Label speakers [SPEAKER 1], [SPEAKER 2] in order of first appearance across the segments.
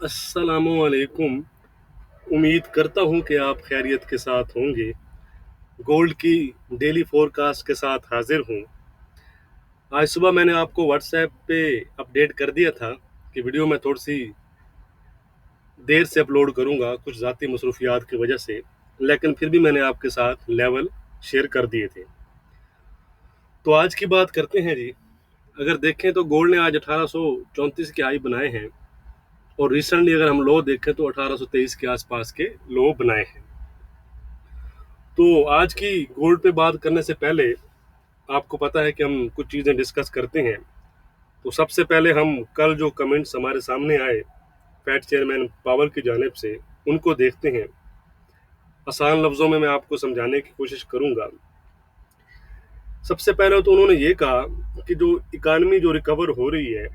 [SPEAKER 1] अस्सलामुअलैकुम। उम्मीद करता हूँ कि आप खैरियत के साथ होंगे। गोल्ड की डेली फोरकास्ट के साथ हाजिर हूँ। आज सुबह मैंने आपको व्हाट्सएप पे अपडेट कर दिया था कि वीडियो मैं थोड़ी सी देर से अपलोड करूँगा कुछ ज़ाती मसरूफियात की वजह से, लेकिन फिर भी मैंने आपके साथ लेवल शेयर कर दिए थे। तो आज की बात करते हैं जी। अगर देखें तो गोल्ड ने आज 1834 के हाई बनाए हैं और रिसेंटली अगर हम लो देखें तो 1823 के आसपास के लो बनाए हैं। तो आज की गोल्ड पे बात करने से पहले आपको पता है कि हम कुछ चीज़ें डिस्कस करते हैं। तो सबसे पहले हम कल जो कमेंट्स हमारे सामने आए फेड चेयरमैन पावल की जानिब से, उनको देखते हैं। आसान लफ्ज़ों में मैं आपको समझाने की कोशिश करूंगा। सबसे पहले तो उन्होंने ये कहा कि जो इकानमी जो रिकवर हो रही है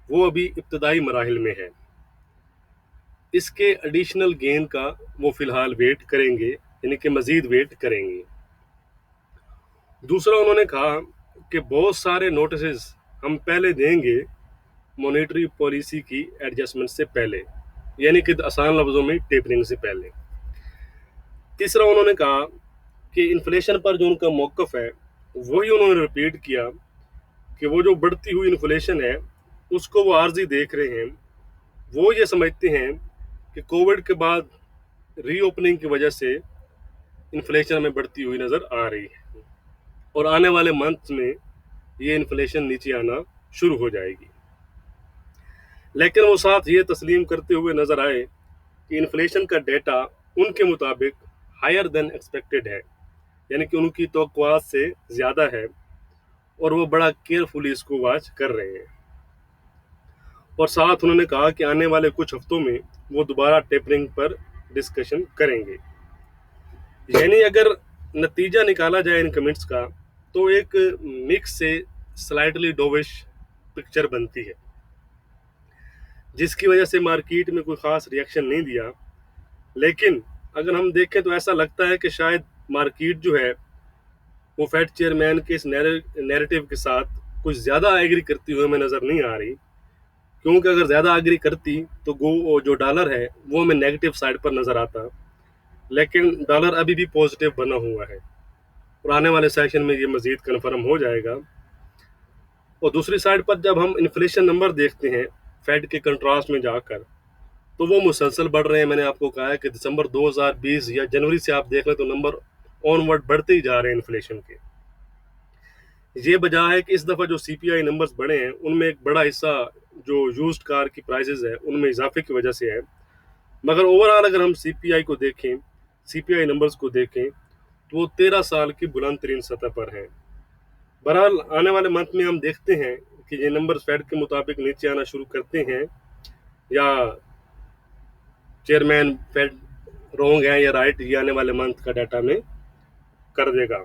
[SPEAKER 1] वो अभी इब्तदाई मराहिल में है। इसके एडिशनल गेन का वो फिलहाल वेट करेंगे, यानी कि मज़ीद वेट करेंगे। दूसरा उन्होंने कहा कि बहुत सारे नोटिस हम पहले देंगे मॉनेटरी पॉलिसी की एडजस्टमेंट से पहले, यानी कि आसान लफ्जों में टेपरिंग से पहले। तीसरा उन्होंने कहा कि इन्फ्लेशन पर जो उनका मौकफ है वही उन्होंने रिपीट किया कि वो जो बढ़ती हुई इन्फ्लेशन है उसको वो आर्जी देख रहे हैं। वो ये समझते हैं कि कोविड के बाद रीओपनिंग की वजह से इन्फ्लेशन में बढ़ती हुई नज़र आ रही है और आने वाले मंथ में ये इन्फ्लेशन नीचे आना शुरू हो जाएगी। लेकिन वो साथ ये तस्लीम करते हुए नजर आए कि इन्फ्लेशन का डेटा उनके मुताबिक हायर देन एक्सपेक्टेड है, यानी कि उनकी तवक्कुआत से ज़्यादा है और वो बड़ा केयरफुली इसको वॉच कर रहे हैं। और साथ उन्होंने कहा कि आने वाले कुछ हफ्तों में वो दोबारा टेपरिंग पर डिस्कशन करेंगे। यानी अगर नतीजा निकाला जाए इन कमेंट्स का तो एक मिक्स से स्लाइटली डोविश पिक्चर बनती है, जिसकी वजह से मार्केट में कोई ख़ास रिएक्शन नहीं दिया। लेकिन अगर हम देखें तो ऐसा लगता है कि शायद मार्केट जो है वो फेड चेयरमैन के इस नैरेटिव के साथ कुछ ज़्यादा एग्री करती हुई हमें नज़र नहीं आ रही। क्योंकि अगर ज़्यादा एग्री करती तो गो जो डॉलर है वो हमें नेगेटिव साइड पर नज़र आता, लेकिन डॉलर अभी भी पॉजिटिव बना हुआ है और आने वाले सेशन में ये मज़ीद कन्फर्म हो जाएगा। और दूसरी साइड पर जब हम इन्फ्लेशन नंबर देखते हैं फेड के कंट्रास्ट में जाकर, तो वो मुसलसल बढ़ रहे हैं। मैंने आपको कहा है कि दिसंबर 2020 या जनवरी से आप देख लें तो नंबर ऑनवर्ड बढ़ते ही जा रहे हैं इन्फ्लेशन के। ये वजह है कि इस दफ़ा जो सीपीआई नंबर्स बढ़े हैं उनमें एक बड़ा हिस्सा जो यूज्ड कार की प्राइसेस है उनमें इजाफे की वजह से है। मगर ओवरऑल अगर हम सीपीआई को देखें, सीपीआई नंबर्स को देखें, तो वो 13 साल की बुलंद तरीन सतह पर है। बहरहाल आने वाले मंथ में हम देखते हैं कि ये नंबर फेड के मुताबिक नीचे आना शुरू करते हैं या चेयरमैन फेड रॉन्ग है या राइट, ये आने वाले मंथ का डाटा में कर देगा।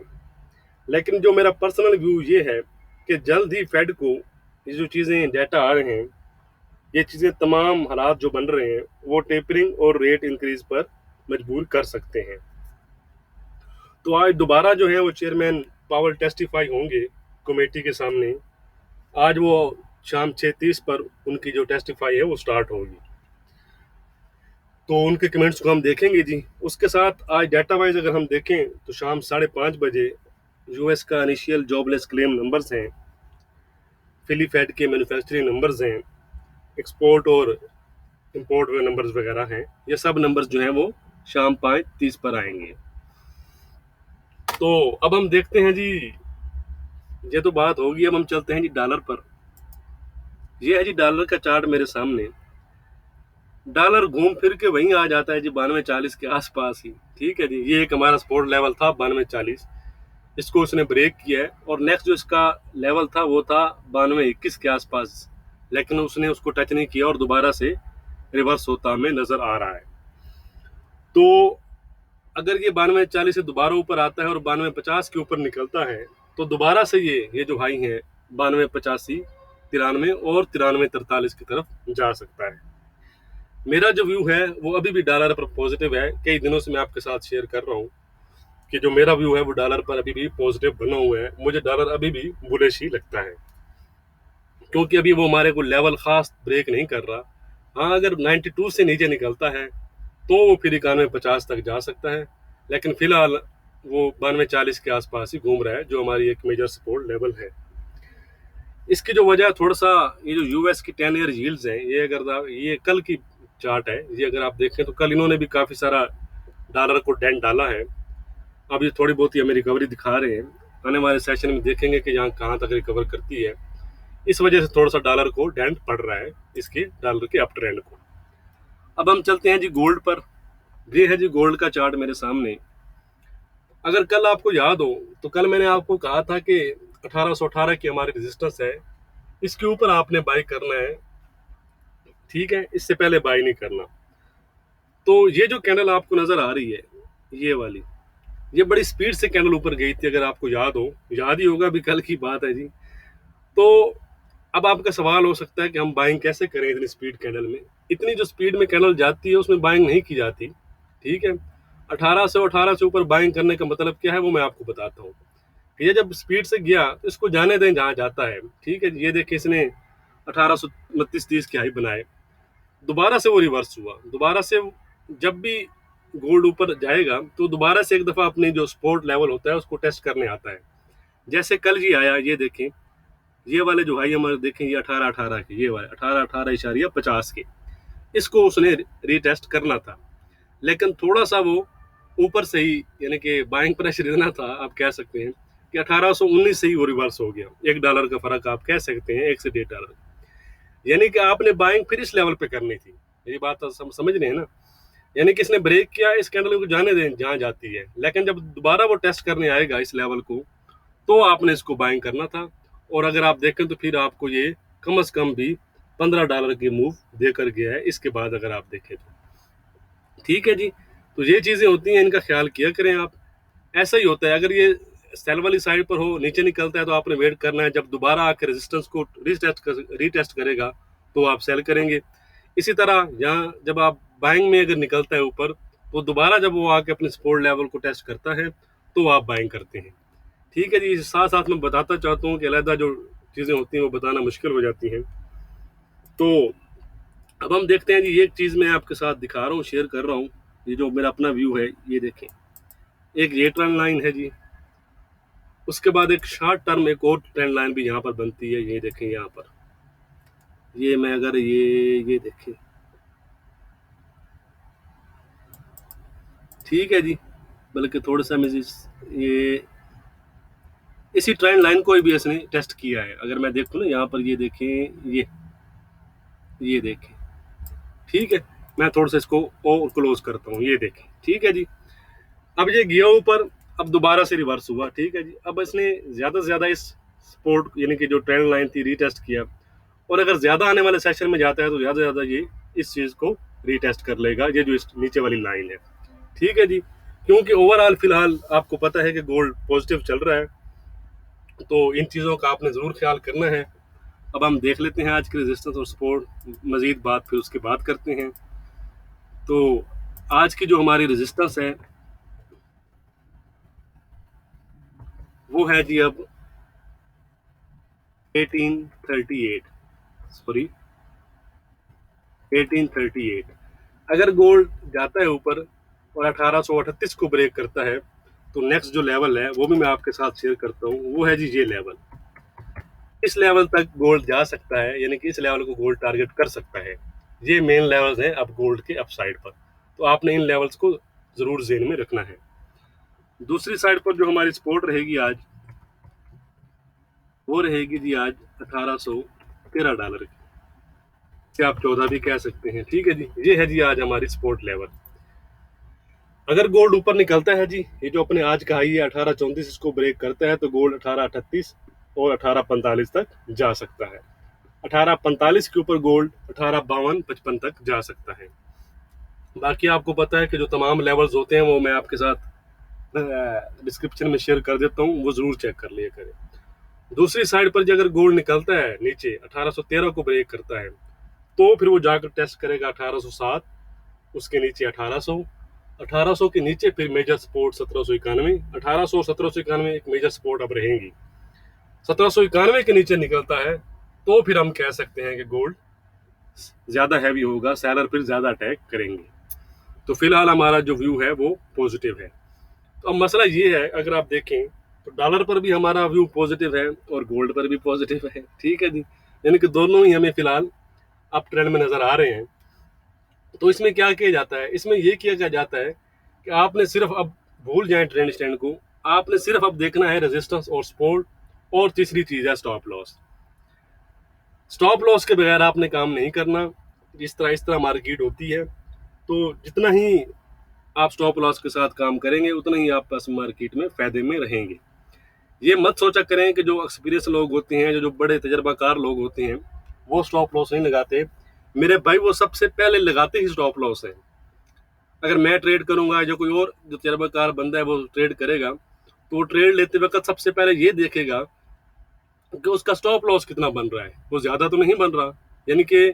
[SPEAKER 1] लेकिन जो मेरा पर्सनल व्यू ये है कि जल्द ही फेड को ये जो चीज़ें डाटा आ रहे हैं, ये चीज़ें तमाम हालात जो बन रहे हैं वो टेपरिंग और रेट इंक्रीज पर मजबूर कर सकते हैं। तो आज दोबारा जो है वो चेयरमैन पावल टेस्टिफाई होंगे कमेटी के सामने। आज वो शाम 6:30 पर उनकी जो टेस्टिफाई है वो स्टार्ट होगी, तो उनके कमेंट्स को हम देखेंगे जी। उसके साथ आज डाटा वाइज अगर हम देखें तो शाम 5:30 बजे यूएस का इनिशियल जॉबलेस क्लेम नंबर्स हैं, फिली फेड के मैन्युफैक्चरिंग नंबर्स हैं, एक्सपोर्ट और इंपोर्ट हुए नंबर्स वगैरह हैं। ये सब नंबर्स जो हैं वो शाम 5:30 पर आएंगे। तो अब हम देखते हैं जी, ये तो बात होगी। अब हम चलते हैं जी डॉलर पर। ये है जी डॉलर का चार्ट मेरे सामने। डॉलर घूम फिर के वहीं आ जाता है जी 92.40 के आसपास ही। ठीक है जी, ये एक हमारा सपोर्ट लेवल था 92.40, इसको उसने ब्रेक किया है और नेक्स्ट जो इसका लेवल था वो था 92.21 के आसपास, लेकिन उसने उसको टच नहीं किया और दोबारा से रिवर्स होता हमें नजर आ रहा है। तो अगर ये 92.40 से दोबारा ऊपर आता है और 92.50 के ऊपर निकलता है तो दोबारा से ये जो हाई है 92.85, 93 और 93.43 की तरफ जा सकता है। मेरा जो व्यू है वो अभी भी डॉलर पर पॉजिटिव है। कई दिनों से मैं आपके साथ शेयर कर रहा हूँ कि जो मेरा व्यू है वो डॉलर पर अभी भी पॉजिटिव बना हुआ है। मुझे डॉलर अभी भी बुलिश ही लगता है, क्योंकि अभी वो हमारे को लेवल खास ब्रेक नहीं कर रहा। हाँ, अगर 92 से नीचे निकलता है तो वो फिर 91-50 तक जा सकता है, लेकिन फिलहाल वो 92-40 के आसपास ही घूम रहा है, जो हमारी एक मेजर सपोर्ट लेवल है। इसकी जो वजह थोड़ा सा, ये जो यूएस की 10 ईयर यील्ड्स हैं, ये अगर ये कल की चार्ट है, ये अगर आप देखें तो कल इन्होंने भी काफी सारा डॉलर को डेंट डाला है। अब ये थोड़ी बहुत ही हमें रिकवरी दिखा रहे हैं, आने वाले सेशन में देखेंगे कि यहाँ कहाँ तक रिकवर करती है। इस वजह से थोड़ा सा डॉलर को डेंट पड़ रहा है, इसके डॉलर के अप ट्रेंड को। अब हम चलते हैं जी गोल्ड पर। ये है जी गोल्ड का चार्ट मेरे सामने। अगर कल आपको याद हो तो कल मैंने आपको कहा था कि 1818 की हमारी रेजिस्टेंस है, इसके ऊपर आपने बाई करना है, ठीक है, इससे पहले बाई नहीं करना। तो ये जो कैंडल आपको नजर आ रही है, ये वाली, ये बड़ी स्पीड से कैंडल ऊपर गई थी, अगर आपको याद हो, याद ही होगा भी, कल की बात है जी। तो अब आपका सवाल हो सकता है कि हम बाइंग कैसे करें इतनी स्पीड कैंडल में। इतनी जो स्पीड में कैंडल जाती है उसमें बाइंग नहीं की जाती, ठीक है। 1818 से ऊपर बाइंग करने का मतलब क्या है वो मैं आपको बताता हूँ। ये जब स्पीड से गया तो इसको जाने दें जहां जाता है, ठीक है। ये देखिए, इसने 1829-30 के हाई बनाए, दोबारा से वो रिवर्स हुआ। दोबारा से जब भी गोल्ड ऊपर जाएगा तो दोबारा से एक दफा अपनी जो सपोर्ट लेवल होता है उसको टेस्ट करने आता है। जैसे कल ही आया, ये देखें, ये वाले जो हाई हमारे देखें, ये 1818 के, ये वाले 1818.50 के, इसको उसने रीटेस्ट करना था, लेकिन थोड़ा सा वो ऊपर से ही, यानी कि बाइंग प्रेशर इतना था, आप कह सकते हैं कि 1819 से ही वो रिवर्स हो गया। $1 का फर्क आप कह सकते हैं, 1 से $1.5, यानी कि आपने बाइंग फिर इस लेवल पे करनी थी। मेरी बात तो समझ रहे हैं ना। यानी कि इसने ब्रेक किया, इस कैंडल को जाने दें जहां जाती है, लेकिन जब दोबारा वो टेस्ट करने आएगा इस लेवल को तो आपने इसको बाइंग करना था। और अगर आप देखें तो फिर आपको ये कम से कम भी $15 की मूव देकर गया है इसके बाद, अगर आप देखें तो, ठीक है जी। तो ये चीजें होती हैं, इनका ख्याल किया करें आप। ऐसा ही होता है, अगर ये सेल वाली साइड पर हो, नीचे निकलता है तो आपने वेट करना है, जब दोबारा आकर रेजिस्टेंस को रीटेस्ट करेगा तो आप सेल करेंगे। इसी तरह यहाँ जब आप बाइंग में अगर निकलता है ऊपर, तो दोबारा जब वो आके अपने सपोर्ट लेवल को टेस्ट करता है तो आप बाइंग करते हैं, ठीक है जी। साथ साथ मैं बताता चाहता हूँ कि अलग जो चीज़ें होती हैं वो बताना मुश्किल हो जाती हैं। तो अब हम देखते हैं जी, एक चीज़ मैं आपके साथ दिखा रहा हूँ, शेयर कर रहा हूँ, ये जो मेरा अपना व्यू है, ये देखें, एक ये ट्रेंड लाइन है जी, उसके बाद एक शॉर्ट टर्म एक और ट्रेंड लाइन भी यहाँ पर बनती है, ये देखें यहाँ पर, ये मैं अगर ये देखें, ठीक है जी, बल्कि थोड़ा सा मैं ये इसी ट्रेंड लाइन को भी इसने टेस्ट किया है। अगर मैं देखूँ ना यहाँ पर, ये देखें, ये देखें, ठीक है। मैं थोड़ा सा इसको और क्लोज करता हूँ, ये देखें, ठीक है जी। अब ये गया ऊपर, अब दोबारा से रिवर्स हुआ, ठीक है जी। अब इसने ज्यादा से ज्यादा इस सपोर्ट, यानी कि जो ट्रेंड लाइन थी, रीटेस्ट किया, और अगर ज्यादा आने वाले सेशन में जाता है तो ज्यादा से ज्यादा ये इस चीज को रीटेस्ट कर लेगा, ये जो इस नीचे वाली लाइन है, ठीक है जी। क्योंकि ओवरऑल फिलहाल आपको पता है कि गोल्ड पॉजिटिव चल रहा है, तो इन चीजों का आपने जरूर ख्याल करना है। अब हम देख लेते हैं आज की रेजिस्टेंस और सपोर्ट, मजीद बात फिर उसके बाद करते हैं। तो आज की जो हमारी रेजिस्टेंस है वो है जी अब 1838, सॉरी 1838। अगर गोल्ड जाता है ऊपर और 1838 को ब्रेक करता है तो नेक्स्ट जो लेवल है वो भी मैं आपके साथ शेयर करता हूँ, वो है जी ये लेवल। इस लेवल तक गोल्ड जा सकता है, यानी कि इस लेवल को गोल्ड टारगेट कर सकता है। ये मेन लेवल्स हैं अब गोल्ड के अपसाइड पर, तो आपने इन लेवल्स को जरूर ज़हन में रखना है। दूसरी साइड पर जो हमारी सपोर्ट रहेगी आज, वो रहेगी जी आज $1813 की, से आप 14 भी कह सकते हैं, ठीक है जी। ये है जी आज हमारी सपोर्ट लेवल। अगर गोल्ड ऊपर निकलता है जी, ये जो अपने आज का हाई है 1834, इसको ब्रेक करता है तो गोल्ड 1838 और 1845 तक जा सकता है। 1845 के ऊपर गोल्ड 1852-55 तक जा सकता है। बाकी आपको पता है कि जो तमाम लेवल्स होते हैं वो मैं आपके साथ डिस्क्रिप्शन में शेयर कर देता हूँ, वो जरूर चेक कर लिया करें। दूसरी साइड पर अगर गोल्ड निकलता है नीचे, 1813 को ब्रेक करता है, तो फिर वो जाकर टेस्ट करेगा 1807, उसके नीचे 1800, 1800 के नीचे फिर मेजर सपोर्ट 1791, 1800 और 1791 एक मेजर सपोर्ट अब रहेंगी। 1791 के नीचे निकलता है तो फिर हम कह सकते हैं कि गोल्ड ज़्यादा हैवी होगा, सेलर फिर ज़्यादा अटैक करेंगे। तो फिलहाल हमारा जो व्यू है वो पॉजिटिव है। तो अब मसला ये है, अगर आप देखें तो डॉलर पर भी हमारा व्यू पॉजिटिव है और गोल्ड पर भी पॉजिटिव है, ठीक है जी। यानी कि दोनों ही हमें फिलहाल अप ट्रेंड में नज़र आ रहे हैं। तो इसमें क्या किया जाता है, इसमें ये किया जाता है कि आपने सिर्फ अब भूल जाए ट्रेंड स्टैंड को, आपने सिर्फ अब देखना है रेजिस्टेंस और सपोर्ट, और तीसरी चीज़ है स्टॉप लॉस। स्टॉप लॉस के बगैर आपने काम नहीं करना। इस तरह मार्केट होती है, तो जितना ही आप स्टॉप लॉस के साथ काम करेंगे उतना ही आप बस मार्केट में फायदे में रहेंगे। ये मत सोचा करें कि जो एक्सपीरियंस लोग होते हैं, जो जो बड़े तजर्बाकार लोग होते हैं, वो स्टॉप लॉस नहीं लगाते। मेरे भाई वो सबसे पहले लगाते ही स्टॉप लॉस है। अगर मैं ट्रेड करूंगा, जो कोई और जो तजर्बाकार बंदा है वो ट्रेड करेगा, तो वो ट्रेड लेते वक्त सबसे पहले ये देखेगा कि उसका स्टॉप लॉस कितना बन रहा है, वो ज्यादा तो नहीं बन रहा। यानी कि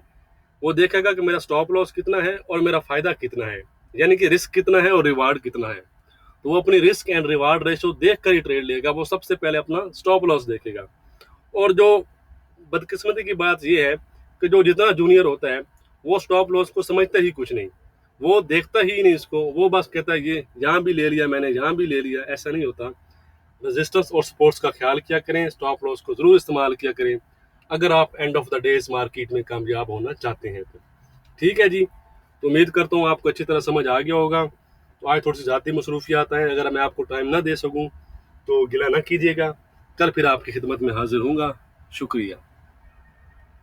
[SPEAKER 1] वो देखेगा कि मेरा स्टॉप लॉस कितना है और मेरा फायदा कितना है, यानी कि रिस्क कितना है और रिवार्ड कितना है। तो वो अपनी रिस्क एंड रिवार्ड रेशो देख कर ही ट्रेड लेगा, वो सबसे पहले अपना स्टॉप लॉस देखेगा। और जो बदकिस्मती की बात ये है कि जो जितना जूनियर होता है वो स्टॉप लॉस को समझता ही कुछ नहीं, वो देखता ही नहीं इसको, वो बस कहता है ये यहाँ भी ले लिया मैंने, यहाँ भी ले लिया। ऐसा नहीं होता। रेजिस्टेंस और सपोर्ट्स का ख्याल किया करें, स्टॉप लॉस को जरूर इस्तेमाल किया करें अगर आप एंड ऑफ द डे इस मार्केट में कामयाब होना चाहते हैं तो। ठीक है जी। तो उम्मीद करता हूँ आपको अच्छी तरह समझ आ गया होगा। तो आज थोड़ी सी ज़ाती मसरूफियात हैं, अगर मैं आपको टाइम ना दे सकूँ तो गिला ना कीजिएगा। कल फिर आपकी खिदमत में हाजिर हूँगा। शुक्रिया।